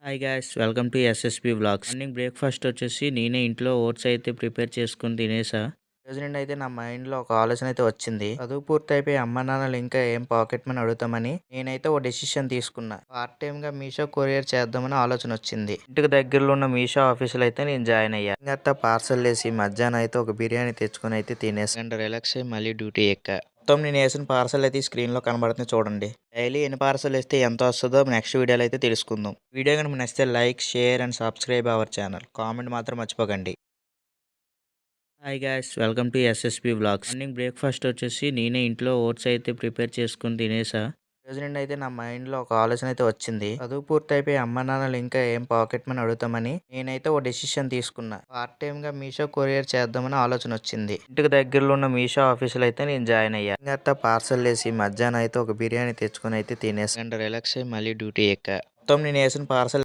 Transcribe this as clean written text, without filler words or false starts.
Hi guys welcome to SSP vlogs. Morning breakfast వచ్చేసి నేనే ఇంట్లో ఓట్స్ అయితే ప్రిపేర్ చేసుకుని తినేసా. రోజు నుండి అయితే నా మైండ్లో ఒక ఆలోచన అయితే వచ్చింది. చదువు పూర్తయిపోయి అమ్మ నాన్నలు ఇంకా ఏం పాకెట్ మనీ అడుగుతామని నేనైతే ఓ డెసిషన్ తీసుకున్నా. పార్ట్ టైం గా మీషో కొరియర్ చేద్దామని ఆలోచన వచ్చింది. ఇంటికి దగ్గరలో ఉన్న మీషో ఆఫీసులో అయితే నేను జాయిన్ అయ్యా. ఇంకా పార్సల్ వేసి మధ్యాహ్నం అయితే ఒక బిర్యానీ తెచ్చుకొని అయితే తినేసి గంట రిలాక్స్ అయ్యి మళ్ళీ డ్యూటీ ఎక్కా. మొత్తం నేను వేసిన పార్సల్ అయితే స్క్రీన్లో కనబడుతుంది చూడండి. డైలీ ఎన్ని పార్సల్ వేస్తే ఎంత వస్తుందో నెక్స్ట్ వీడియోలో అయితే తెలుసుకుందాం. వీడియో కనుక నచ్చితే like share and subscribe our channel. Comment మాత్రం మర్చిపోకండి. Hi guys welcome to SSP vlogs. Morning breakfast వచ్చేసి నేనే ఇంట్లో ఓట్స్ అయితే ప్రిపేర్ చేసుకుని తినేసా. రోజు నుండి అయితే నా మైండ్లో ఒక ఆలోచన అయితే వచ్చింది. చదువు పూర్తయిపోయి అమ్మ నాన్నలు ఇంకా ఏం పాకెట్ మనీ అడుగుతామని నేనైతే ఓ డెసిషన్ తీసుకున్నా. పార్ట్ టైం గా మీషో కొరియర్ చేద్దామని ఆలోచన వచ్చింది. ఇంటికి దగ్గరలో ఉన్న మీషో ఆఫీసులో అయితే నేను జాయిన్ అయ్యా. ఇంకా పార్సల్ వేసి మధ్యాహ్నం అయితే ఒక బిర్యానీ తెచ్చుకొని అయితే తినేసి గంట రిలాక్స్ అయ్యి మళ్ళీ డ్యూటీ ఎక్కా. మొత్తం నేను వేసిన పార్సల్